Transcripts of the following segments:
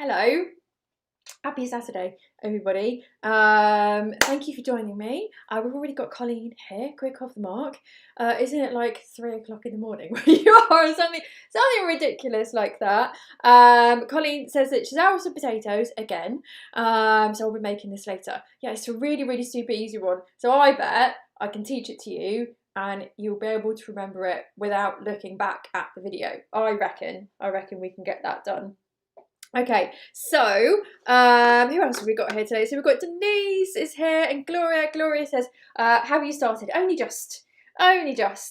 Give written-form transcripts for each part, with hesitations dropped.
hello. Happy Saturday, everybody. Thank you for joining me. We've already got Colleen here, quick off the mark. Isn't it like 3 o'clock in the morning where you are, or something ridiculous like that? Colleen says that she's out of potatoes again, so I'll be making this later. Yeah, it's a really super easy one. So I bet I can teach it to you and you'll be able to remember it without looking back at the video. I reckon we can get that done. Okay, so who else have we got here today? So we've got Denise is here and Gloria. Gloria says, have you started? Only just.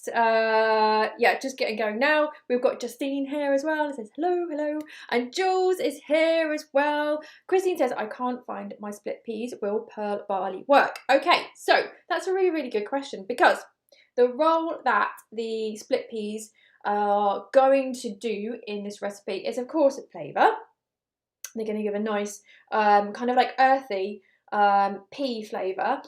Yeah, just getting going now. We've got Justine here as well. It says hello. And Jules is here as well. Christine says, I can't find my split peas. Will pearl barley work? Okay, so that's a really good question, because the role that the split peas are going to do in this recipe is, of course, a flavour. They're going to give a nice kind of like earthy pea flavour,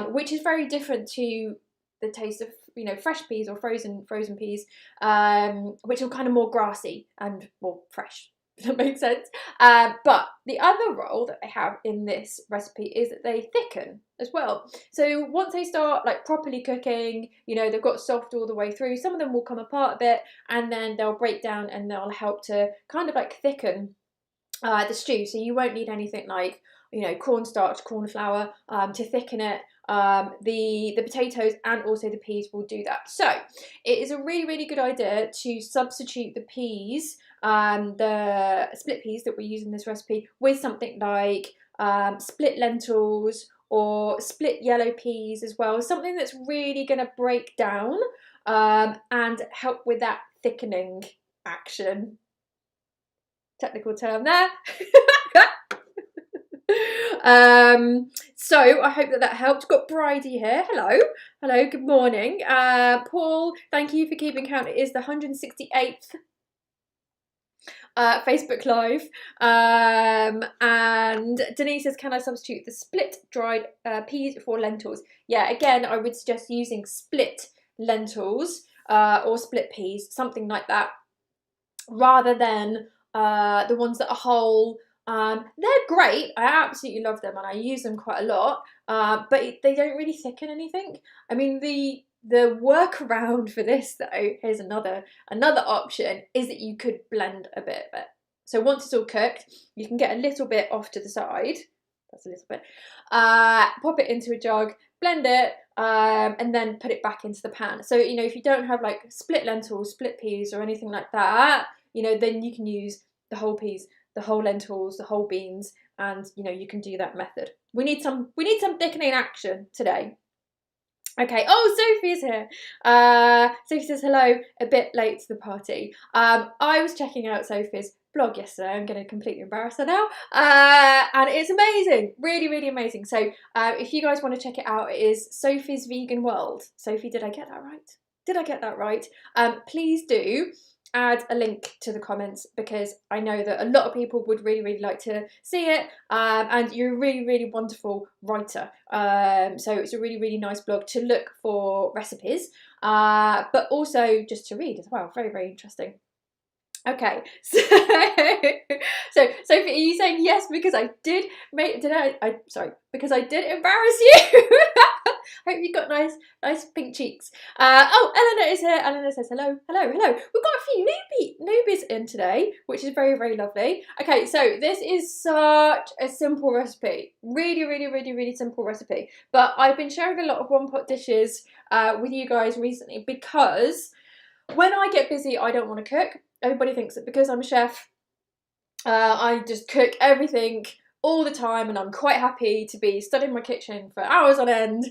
which is very different to the taste of, you know, fresh peas or frozen peas, which are kind of more grassy and more fresh. If that makes sense. But the other role that they have in this recipe is that they thicken as well. So once they start like properly cooking, you know, they've got soft all the way through. Some of them will come apart a bit and then they'll break down and they'll help to kind of like thicken the stew. So you won't need anything like, you know, cornstarch, corn flour to thicken it. The potatoes and also the peas will do that. So it is a really good idea to substitute the peas, the split peas that we use in this recipe, with something like split lentils or split yellow peas as well. Something that's really going to break down and help with that thickening action. Technical term there. So I hope that helped. Got Bridie here. Hello, good morning. Paul, thank you for keeping count. It is the 168th Facebook Live. And Denise says, can I substitute the split dried peas for lentils? Yeah, again, I would suggest using split lentils or split peas, something like that, rather than the ones that are whole. They're great. I absolutely love them and I use them quite a lot, but they don't really thicken anything. I mean, the workaround for this, though, here's another option, is that you could blend a bit of it. So once it's all cooked, you can get a little bit off to the side. That's a little bit. Pop it into a jug, blend it, and then put it back into the pan. So, you know, if you don't have like split lentils, split peas or anything like that, you know, then you can use the whole peas, the whole lentils, the whole beans, and, you know, you can do that method. We need some thickening action today. Okay, oh, Sophie's here. Sophie says hello, a bit late to the party. I was checking out Sophie's blog yesterday. I'm going to completely embarrass her now. And it's amazing, really amazing. So if you guys want to check it out, it is Sophie's Vegan World. Sophie, did I get that right? Please do add a link to the comments, because I know that a lot of people would really like to see it, and you're a really wonderful writer, so it's a really nice blog to look for recipes, but also just to read as well. Very interesting. Okay, so Sophie, are you saying yes because I did because I did embarrass you? Hope you got nice pink cheeks. Oh, Eleanor is here. Eleanor says hello. We've got a few newbies in today, which is very lovely. Okay, so this is such a simple recipe. Really simple recipe. But I've been sharing a lot of one pot dishes with you guys recently, because when I get busy, I don't want to cook. Everybody thinks that because I'm a chef, I just cook everything all the time, and I'm quite happy to be stood in my kitchen for hours on end,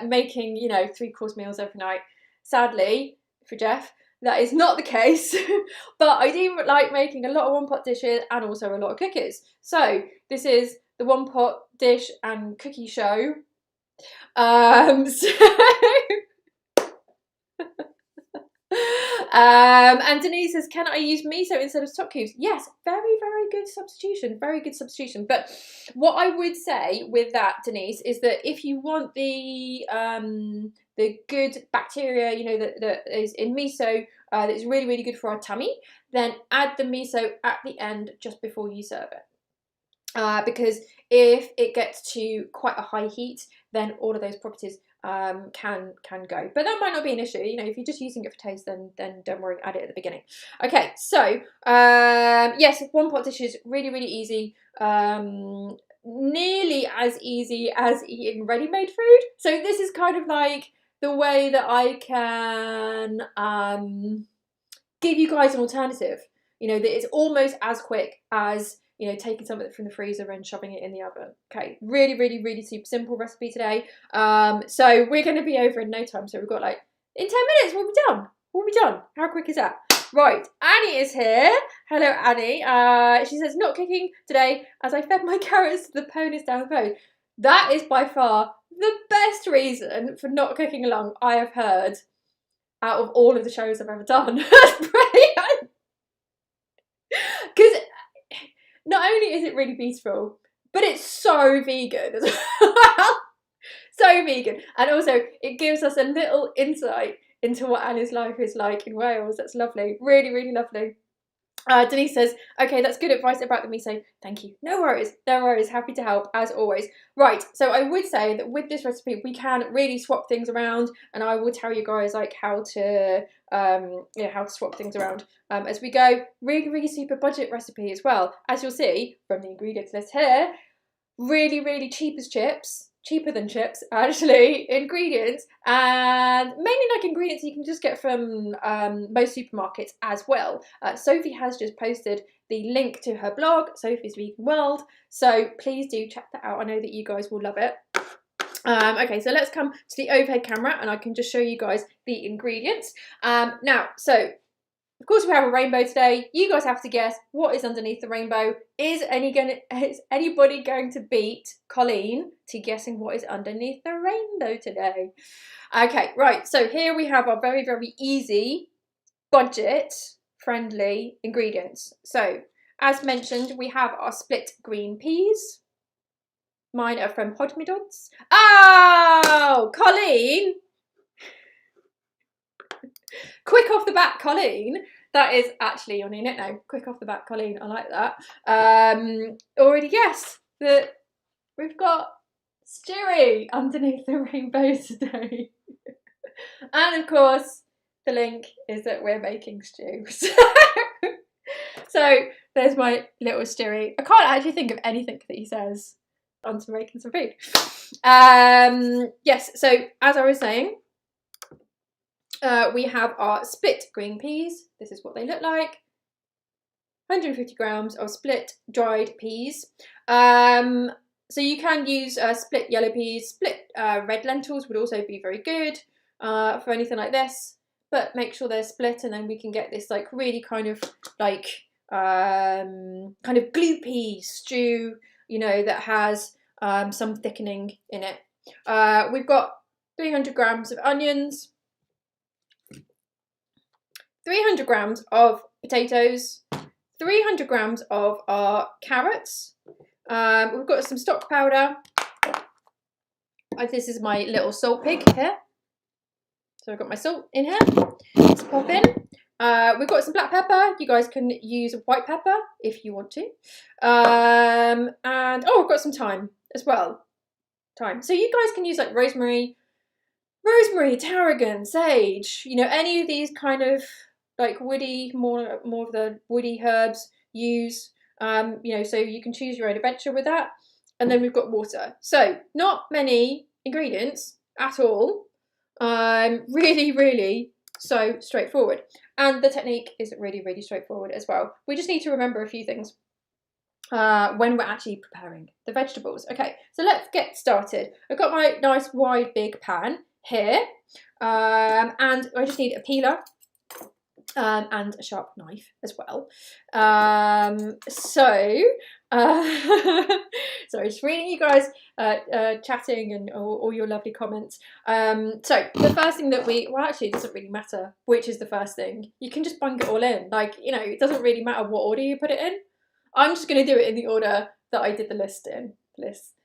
making, you know, 3-course meals every night. Sadly, for Jeff, that is not the case. But I do like making a lot of one-pot dishes and also a lot of cookies. So this is the one-pot dish and cookie show. And Denise says, can I use miso instead of stock cubes? Yes, very good substitution, but what I would say with that, Denise, is that if you want the the good bacteria, you know, that is in miso, that is really, really good for our tummy, then add the miso at the end just before you serve it. Because if it gets to quite a high heat, then all of those properties can go. But that might not be an issue. You know, if you're just using it for taste, then don't worry, add it at the beginning. Okay, so yes, one pot dish is really, really easy. Nearly as easy as eating ready-made food. So this is kind of like the way that I can give you guys an alternative. You know, that it's almost as quick as, you know, taking something from the freezer and shoving it in the oven. Okay, really, really, really super simple recipe today. So we're going to be over in no time. So we've got like, in 10 minutes, we'll be done. We'll be done. How quick is that? Right, Annie is here. Hello, Annie. She says, not cooking today as I fed my carrots to the ponies down the road. That is by far the best reason for not cooking along I have heard out of all of the shows I've ever done. That's brilliant. Because not only is it really beautiful, but it's so vegan as well. So vegan. And also, it gives us a little insight into what Annie's life is like in Wales. That's lovely. Really, really lovely. Denise says, okay, that's good advice about the miso. Thank you. No worries. No worries. Happy to help, as always. Right, so I would say that with this recipe, we can really swap things around, and I will tell you guys like how to how to swap things around as we go. Really, really super budget recipe as well. As you'll see from the ingredients list here, really, really cheap as chips. Cheaper than chips, actually, ingredients, and mainly like ingredients you can just get from most supermarkets as well. Sophie has just posted the link to her blog, Sophie's Vegan World, so please do check that out. I know that you guys will love it. Okay, so let's come to the overhead camera and I can just show you guys the ingredients. Now, so of course we have a rainbow today. You guys have to guess what is underneath the rainbow. Is anybody going to beat Colleen to guessing what is underneath the rainbow today? Okay, right, so here we have our very, very easy, budget-friendly ingredients. So, as mentioned, we have our split green peas. Mine are from Hodmidods. Oh, Colleen! Quick off the bat, Colleen. That is actually on your net now. Quick off the bat, Colleen. I like that. Already guessed that we've got stewie underneath the rainbow today. And of course, the link is that we're making stew. So there's my little stewie. I can't actually think of anything that he says onto making some food. Yes, so as I was saying, we have our split green peas. This is what they look like. 150 grams of split dried peas. So you can use split yellow peas. Split red lentils would also be very good for anything like this. But make sure they're split, and then we can get this like really kind of like kind of gloopy stew, you know, that has some thickening in it. We've got 300 grams of onions. 300 grams of potatoes, 300 grams of our carrots. We've got some stock powder. This is my little salt pig here. So I've got my salt in here. Let's pop in. We've got some black pepper. You guys can use white pepper if you want to. And oh, I've got some thyme as well. Thyme. So you guys can use like rosemary, tarragon, sage. You know, any of these kind of like woody, more of the woody herbs use, you know, so you can choose your own adventure with that. And then we've got water. So not many ingredients at all. Really, really so straightforward. And the technique is really, really straightforward as well. We just need to remember a few things when we're actually preparing the vegetables. Okay, so let's get started. I've got my nice wide big pan here, and I just need a peeler. And a sharp knife as well. Sorry, just reading you guys chatting and all your lovely comments. So the first thing that well, actually it doesn't really matter which is the first thing. You can just bung it all in. Like, you know, it doesn't really matter what order you put it in. I'm just going to do it in the order that I did the list in.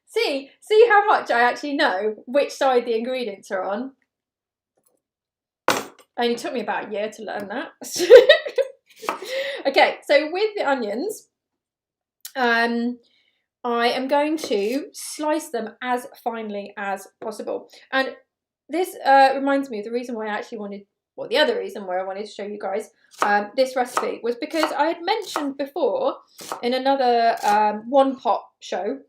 See how much I actually know which side the ingredients are on. only took me about a year to learn that. Okay, so with the onions, I am going to slice them as finely as possible. And this reminds me of the reason why I actually wanted, well, the other reason why I wanted to show you guys this recipe was because I had mentioned before in another one pot show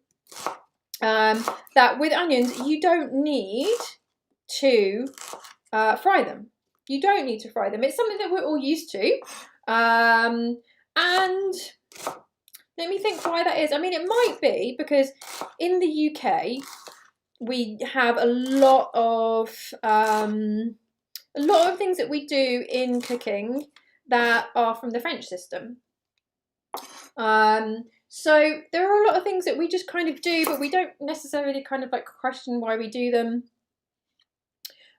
that with onions, you don't need to fry them. You don't need to fry them. It's something that we're all used to. And let me think why that is. I mean, it might be because in the UK, we have a lot of things that we do in cooking that are from the French system. So there are a lot of things that we just kind of do, but we don't necessarily kind of like question why we do them.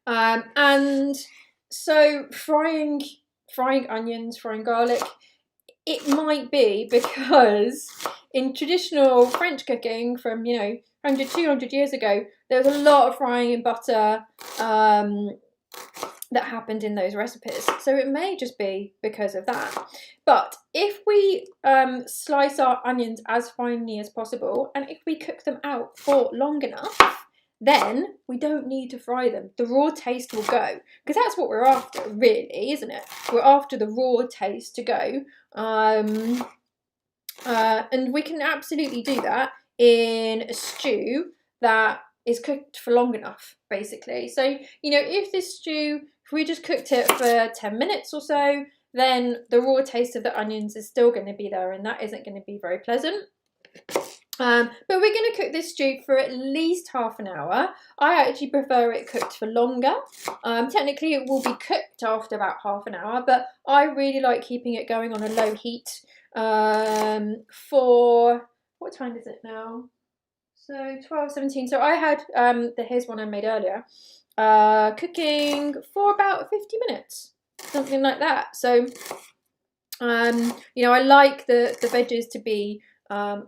And so frying onions, frying garlic, it might be because in traditional French cooking from, 100, 200 years ago, there was a lot of frying in butter that happened in those recipes. So it may just be because of that. But if we slice our onions as finely as possible, and if we cook them out for long enough, then we don't need to fry them. The raw taste will go, because that's what we're after, really, isn't it? We're after the raw taste to go. And we can absolutely do that in a stew that is cooked for long enough, basically. So, if this stew, if we just cooked it for 10 minutes or so, then the raw taste of the onions is still going to be there, and that isn't going to be very pleasant. But we're going to cook this stew for at least half an hour. I actually prefer it cooked for longer. Technically it will be cooked after about half an hour, but I really like keeping it going on a low heat for, what time is it now? So 12:17. So I had here's one I made earlier, cooking for about 50 minutes, something like that. So I like the veggies to be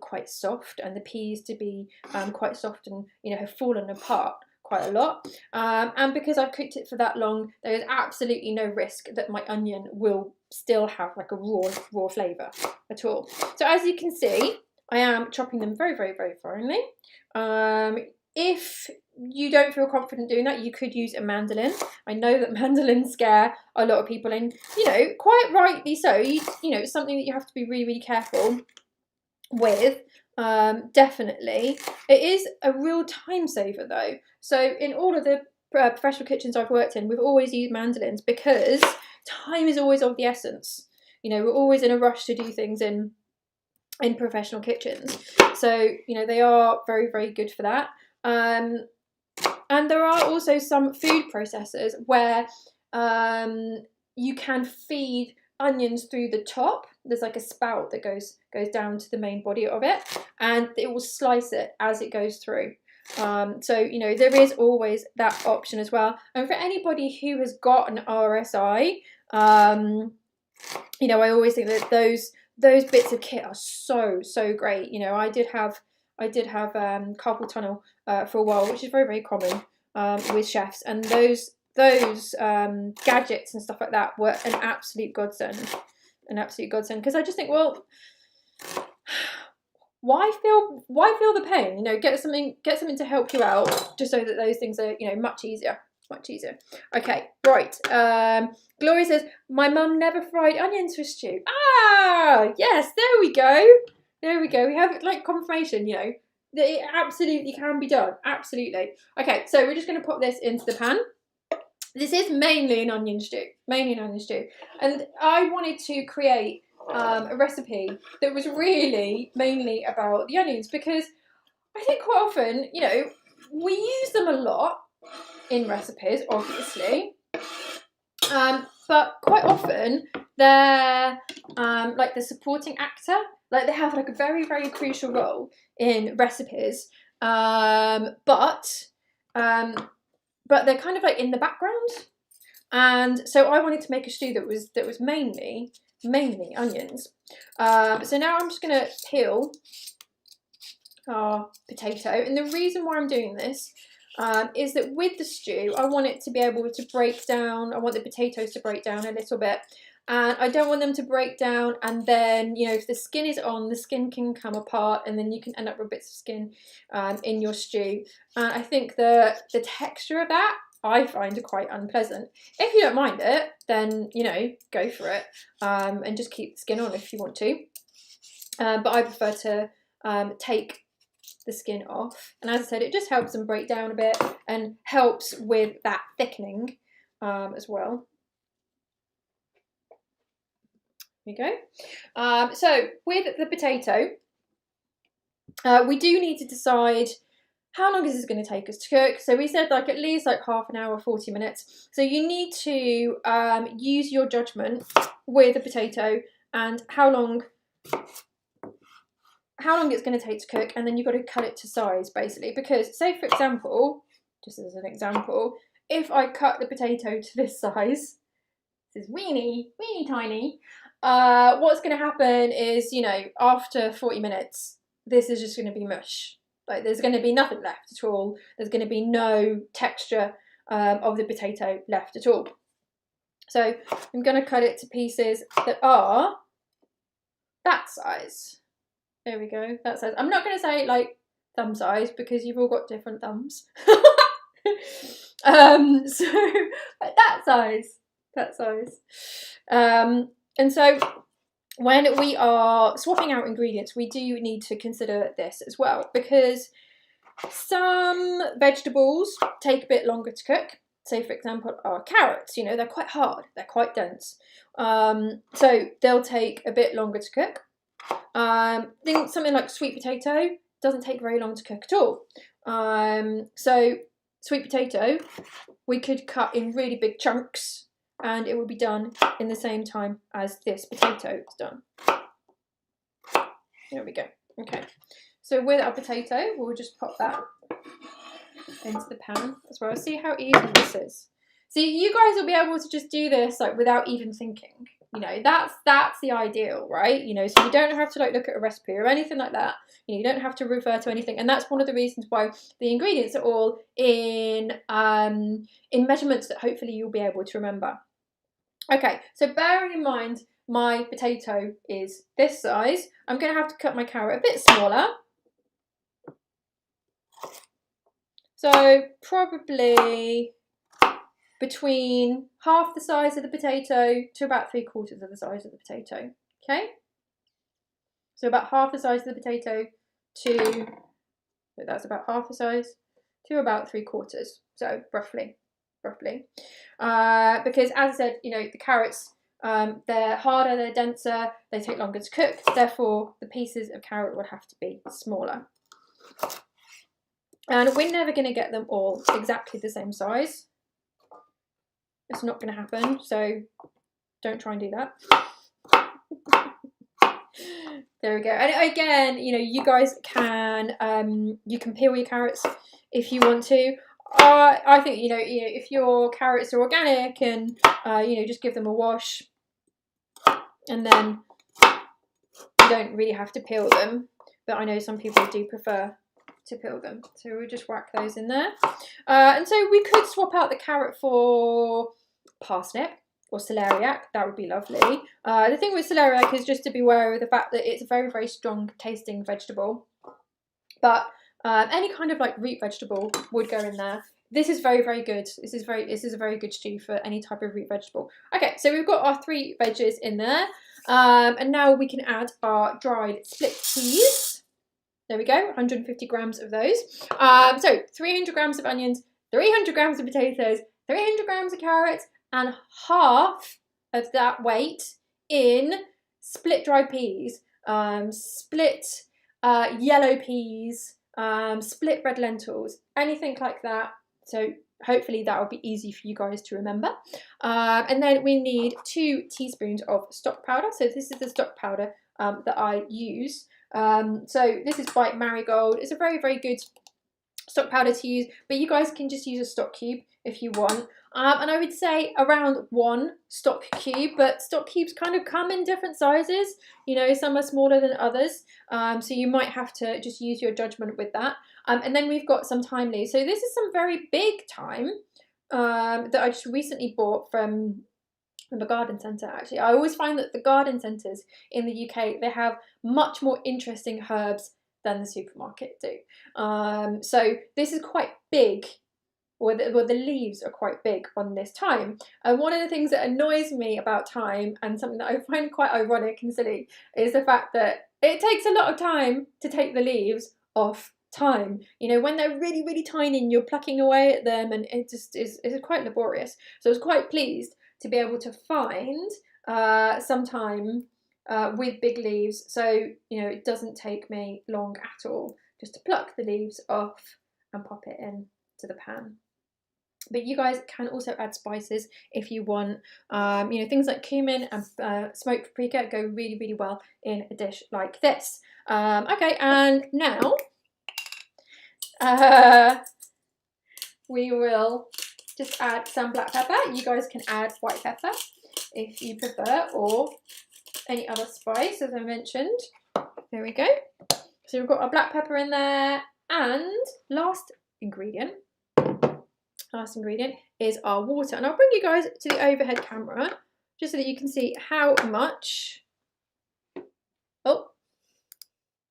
quite soft, and the peas to be quite soft, and have fallen apart quite a lot. And because I've cooked it for that long, there is absolutely no risk that my onion will still have like a raw flavour at all. So as you can see, I am chopping them very, very, very finely. If you don't feel confident doing that, you could use a mandolin. I know that mandolins scare a lot of people, and quite rightly so. It's something that you have to be really, really careful with. Definitely, it is a real time saver though. So in all of the professional kitchens I've worked in, we've always used mandolins because time is always of the essence. We're always in a rush to do things in professional kitchens, so they are very, very good for that. And there are also some food processors where you can feed onions through the top. There's like a spout that goes down to the main body of it, and it will slice it as it goes through. So there is always that option as well. And for anybody who has got an RSI, I always think that those bits of kit are so great. I did have carpal tunnel for a while, which is very, very common with chefs, and those gadgets and stuff like that were an absolute godsend. Because I just think, well, why feel the pain? Get something to help you out, just so that those things are much easier. Okay, right. Gloria says, my mum never fried onions for stew. Ah, yes, there we go. We have like confirmation, that it absolutely can be done. Absolutely. Okay, so we're just going to pop this into the pan. This is mainly an onion stew. And I wanted to create a recipe that was really mainly about the onions, because I think quite often, we use them a lot in recipes, obviously, but quite often they're like the supporting actor. Like they have like a very, very crucial role in recipes, but they're kind of like in the background. And so I wanted to make a stew that was mainly onions. So now I'm just going to peel our potato, and the reason why I'm doing this is that with the stew, I want it to be able to break down. I want the potatoes to break down a little bit. And I don't want them to break down and then, you know, if the skin is on, the skin can come apart and then you can end up with bits of skin in your stew. And I think the texture of that, I find quite unpleasant. If you don't mind it, then, you know, go for it and just keep the skin on if you want to. But I prefer to take the skin off. And as I said, it just helps them break down a bit and helps with that thickening as well. There you go. So with the potato, we do need to decide how long is this going to take us to cook. So we said like at least like half an hour, 40 minutes. So you need to use your judgment with the potato and how long it's going to take to cook, and then you've got to cut it to size basically. Because say for example, just as an example, if I cut the potato to this size, this is weeny tiny, what's going to happen is, you know, after 40 minutes, this is just going to be mush. Like there's going to be nothing left at all. There's going to be no texture of the potato left at all. So I'm going to cut it to pieces that are that size. There we go, that size. I'm not going to say like thumb size because you've all got different thumbs. So that size. And so when we are swapping out ingredients, we do need to consider this as well, because some vegetables take a bit longer to cook. Say for example our carrots, you know, they're quite hard, they're quite dense, so they'll take a bit longer to cook. Think something like sweet potato doesn't take very long to cook at all. So sweet potato we could cut in really big chunks and it will be done in the same time as this potato is done. There we go. Okay, so with our potato, we'll just pop that into the pan as well. See how easy this is. See, you guys will be able to just do this like without even thinking. You know, that's the ideal, right? You know, so you don't have to like look at a recipe or anything like that. You know, you don't have to refer to anything, and that's one of the reasons why the ingredients are all in measurements that hopefully you'll be able to remember. Okay, so bearing in mind my potato is this size, I'm going to have to cut my carrot a bit smaller. So probably between half the size of the potato to about 3/4 of the size of the potato. Okay, so about half the size of the potato to, so that's about half the size to about 3/4. So roughly. Because as I said, you know, the carrots, they're harder, they're denser, they take longer to cook, therefore the pieces of carrot would have to be smaller. And we're never going to get them all exactly the same size. It's not going to happen, so don't try and do that. There we go. And again, you know, you guys can you can peel your carrots if you want to. I think, you know, if your carrots are organic and you know, just give them a wash, and then you don't really have to peel them. But I know some people do prefer to peel them, so we'll just whack those in there. And so we could swap out the carrot for parsnip or celeriac. That would be lovely. The thing with celeriac is just to be aware of the fact that it's a very, very strong tasting vegetable, but any kind of like root vegetable would go in there. This is very, very good. This is a very good stew for any type of root vegetable. Okay, so we've got our 3 veggies in there, and now we can add our dried split peas. There we go, 150 grams of those. So 300 grams of onions, 300 grams of potatoes, 300 grams of carrots, and half of that weight in split dried peas, split yellow peas, split red lentils, anything like that. So hopefully that will be easy for you guys to remember. And then we need 2 teaspoons of stock powder. So this is the stock powder that I use. So this is by Marigold. It's a very, very good stock powder to use, but you guys can just use a stock cube if you want. And I would say around 1 stock cube, but stock cubes kind of come in different sizes. You know, some are smaller than others, so you might have to just use your judgment with that. And then we've got some thyme leaves. So this is some very big thyme that I just recently bought from a garden centre. Actually, I always find that the garden centres in the UK, they have much more interesting herbs than the supermarket do. So this is quite big, or the leaves are quite big on this thyme. And one of the things that annoys me about thyme, and something that I find quite ironic and silly, is the fact that it takes a lot of time to take the leaves off thyme. You know, when they're really, really tiny and you're plucking away at them, and it just is quite laborious. So I was quite pleased to be able to find some thyme with big leaves, so you know it doesn't take me long at all just to pluck the leaves off and pop it in to the pan. But you guys can also add spices if you want. You know, things like cumin and smoked paprika go really, really well in a dish like this. Okay, and now we will just add some black pepper. You guys can add white pepper if you prefer, or any other spice, as I mentioned. There we go. So we've got our black pepper in there, and last ingredient is our water. And I'll bring you guys to the overhead camera just so that you can see how much. Oh,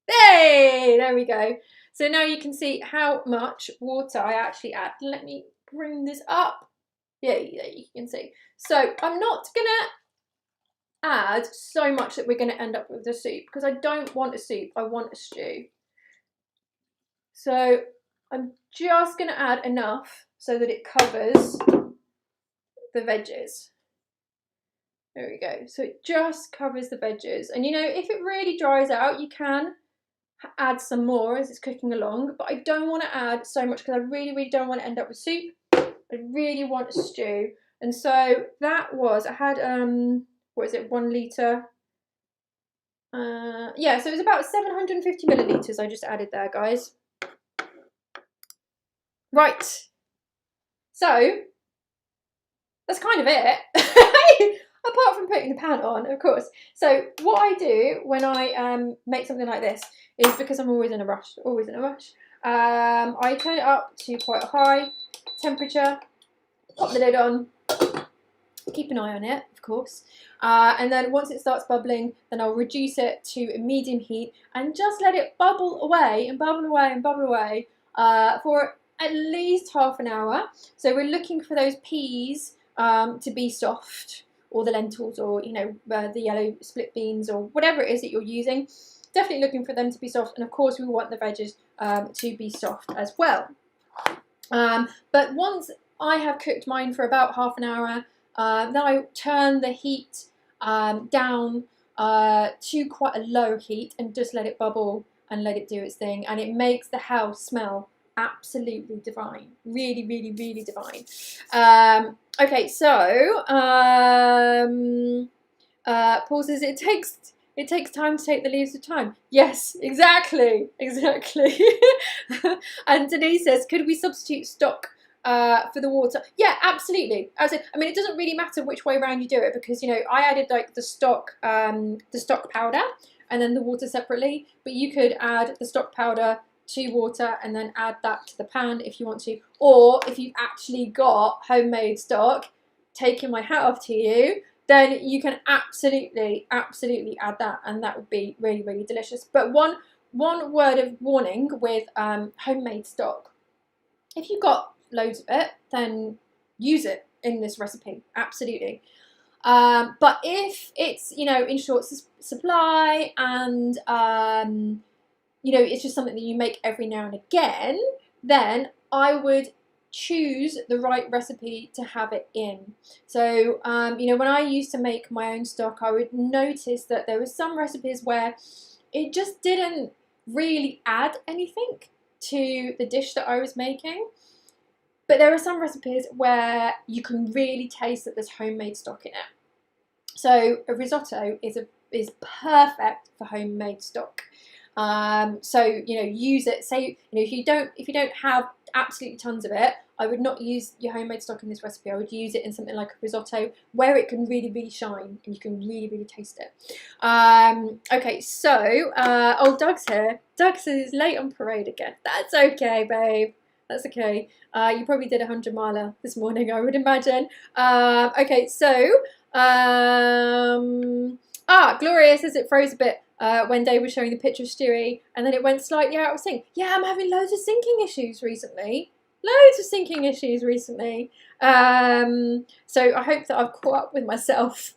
hey, there we go. So now you can see how much water I actually add. Let me bring this up. Yeah, there you can see. So I'm not gonna add so much that we're going to end up with a soup, because I don't want a soup, I want a stew. So I'm just going to add enough so that it covers the veggies. There we go. So it just covers the veggies. And you know, if it really dries out, you can add some more as it's cooking along, but I don't want to add so much because I really, really don't want to end up with soup. I really want a stew. And so that was, I had what is it, 1 litre? Yeah, so it was about 750 millilitres I just added there, guys. Right. So, that's kind of it. Apart from putting the pan on, of course. So, what I do when I make something like this is, because I'm always in a rush, I turn it up to quite a high temperature, pop the lid on, keep an eye on it, of course, and then once it starts bubbling, then I'll reduce it to a medium heat and just let it bubble away and bubble away and bubble away for at least half an hour. So we're looking for those peas to be soft, or the lentils, or you know, the yellow split beans, or whatever it is that you're using. Definitely looking for them to be soft, and of course we want the veggies to be soft as well. But once I have cooked mine for about half an hour, then I turn the heat down to quite a low heat and just let it bubble and let it do its thing, and it makes the house smell absolutely divine. Really, really, really divine. Okay, so Paul says it takes time to take the leaves of thyme. Yes, exactly. And Denise says, could we substitute stock for the water? Yeah, absolutely. I mean, it doesn't really matter which way around you do it, because you know, I added like the stock powder and then the water separately, but you could add the stock powder to water and then add that to the pan if you want to, or if you've actually got homemade stock, taking my hat off to you, then you can absolutely add that, and that would be really, really delicious. But one word of warning with homemade stock: if you've got loads of it, then use it in this recipe, absolutely. But if it's, you know, in short supply, and you know, it's just something that you make every now and again, then I would choose the right recipe to have it in. So, you know, when I used to make my own stock, I would notice that there were some recipes where it just didn't really add anything to the dish that I was making. But there are some recipes where you can really taste that there's homemade stock in it. So a risotto is perfect for homemade stock. So you know, use it. Say, you know, if you don't have absolutely tons of it, I would not use your homemade stock in this recipe. I would use it in something like a risotto where it can really, really shine and you can really, really taste it. Okay, so oh, Doug's here. Doug says he's late on parade again. That's okay, babe. That's okay. You probably did a 100-miler this morning, I would imagine. Okay, so Gloria says it froze a bit when Dave was showing the picture of Stewie, and then it went slightly out of sync. Yeah, I'm having loads of syncing issues recently. Loads of syncing issues recently. So I hope that I've caught up with myself.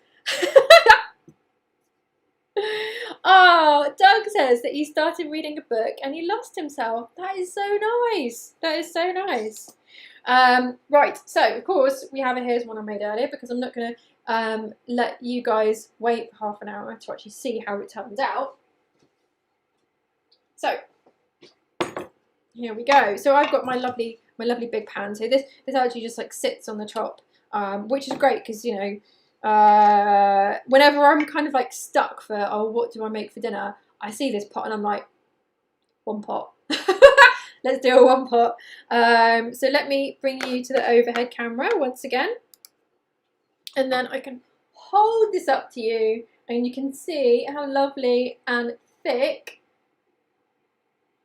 Oh, Doug says that he started reading a book and he lost himself. That is so nice. That is so nice. Right, so of course we have a here's one I made earlier, because I'm not going to let you guys wait for half an hour to actually see how it turns out. So here we go. So I've got my lovely big pan. So this actually just like sits on the top, which is great because, you know, whenever I'm kind of like stuck for, oh, what do I make for dinner, I see this pot and I'm like, one pot. Let's do a one pot. So let me bring you to the overhead camera once again, and then I can hold this up to you and you can see how lovely and thick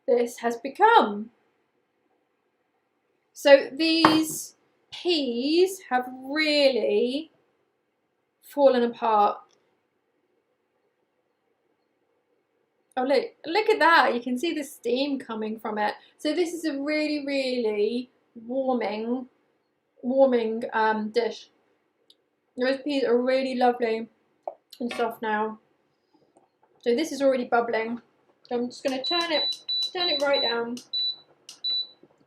this has become. So these peas have really fallen apart. Oh, look at that. You can see the steam coming from it. So this is a really, really warming dish. Those peas are really lovely and soft now. So this is already bubbling. So I'm just going to turn it right down.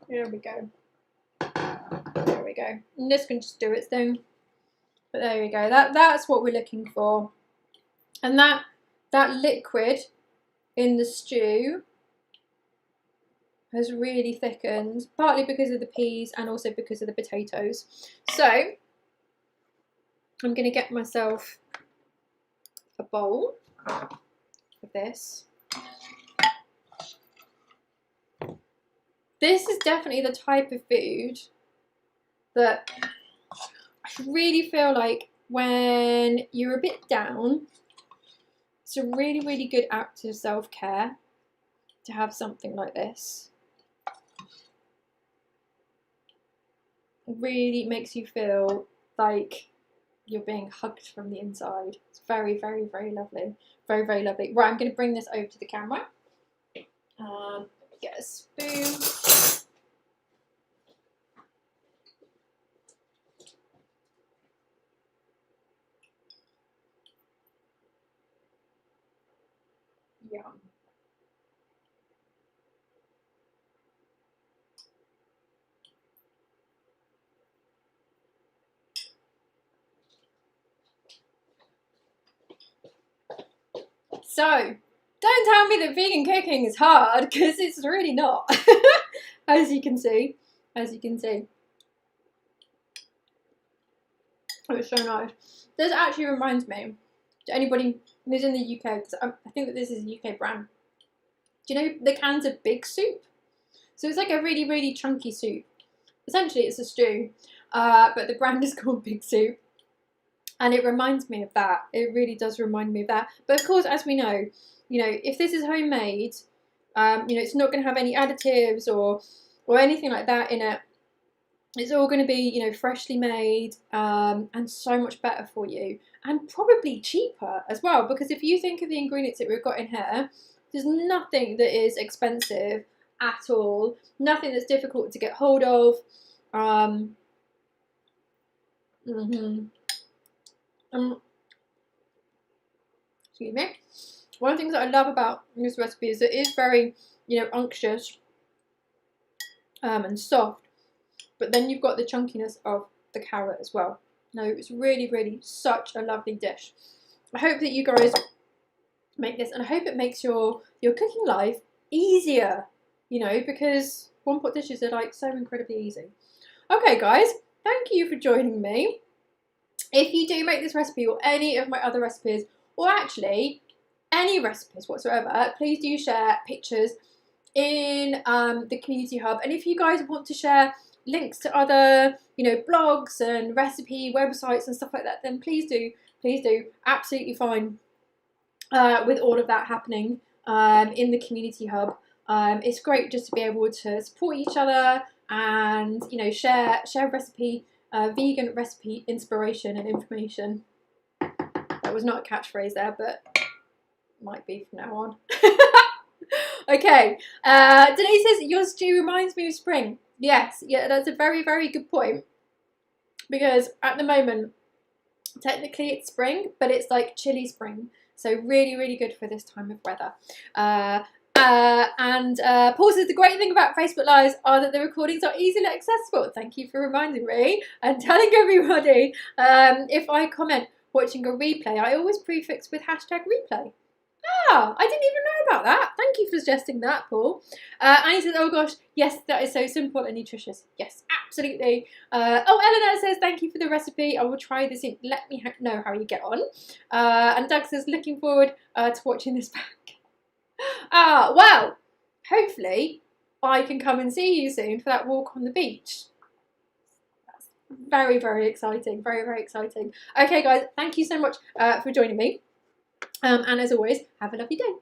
There we go. There we go. And this can just do its thing. But there we go. That's what we're looking for. And that liquid in the stew has really thickened, partly because of the peas and also because of the potatoes. So I'm going to get myself a bowl of this. This is definitely the type of food that I really feel like when you're a bit down, it's a really, really good act of self-care to have something like this. It really makes you feel like you're being hugged from the inside. It's very, very, very lovely. Very, very lovely. Right, I'm going to bring this over to the camera. Let me get a spoon. Yum. So, don't tell me that vegan cooking is hard, because it's really not. As you can see. It was so nice. This actually reminds me, to anybody who's in the UK, because I think that this is a UK brand. Do you know the cans of Big Soup? So it's like a really, really chunky soup. Essentially, it's a stew, but the brand is called Big Soup. And it reminds me of that. It really does remind me of that. But of course, as we know, you know, if this is homemade, you know, it's not going to have any additives or anything like that in it. It's all going to be, you know, freshly made, and so much better for you, and probably cheaper as well. Because if you think of the ingredients that we've got in here, there's nothing that is expensive at all. Nothing that's difficult to get hold of. Excuse me. One of the things that I love about this recipe is that it is very, you know, unctuous and soft, but then you've got the chunkiness of the carrot as well. No, it's really, really such a lovely dish. I hope that you guys make this, and I hope it makes your cooking life easier, you know, because one pot dishes are like so incredibly easy. Okay guys, thank you for joining me. If you do make this recipe or any of my other recipes, or actually any recipes whatsoever, please do share pictures in the community hub. And if you guys want to share links to other, you know, blogs and recipe websites and stuff like that, then please do. Please do. Absolutely fine with all of that happening in the community hub. It's great just to be able to support each other and, you know, share recipe, vegan recipe inspiration and information. That was not a catchphrase there, but might be from now on. Okay, Denise says your stew reminds me of spring. Yes, yeah, that's a very, very good point, because at the moment technically it's spring, but it's like chilly spring, so really, really good for this time of weather. Paul says the great thing about Facebook Lives are that the recordings are easily accessible. Thank you for reminding me and telling everybody. If I comment watching a replay, I always prefix with #replay. Ah, I didn't even know about that. Thank you for suggesting that, Paul. And he says, oh gosh, yes, that is so simple and nutritious. Yes, absolutely. Eleanor says, thank you for the recipe. I will try this in. Let me know how you get on. And Doug says, looking forward to watching this back. Well, hopefully I can come and see you soon for that walk on the beach. That's very, very exciting. Very, very exciting. Okay, guys, thank you so much for joining me. And as always, have a lovely day.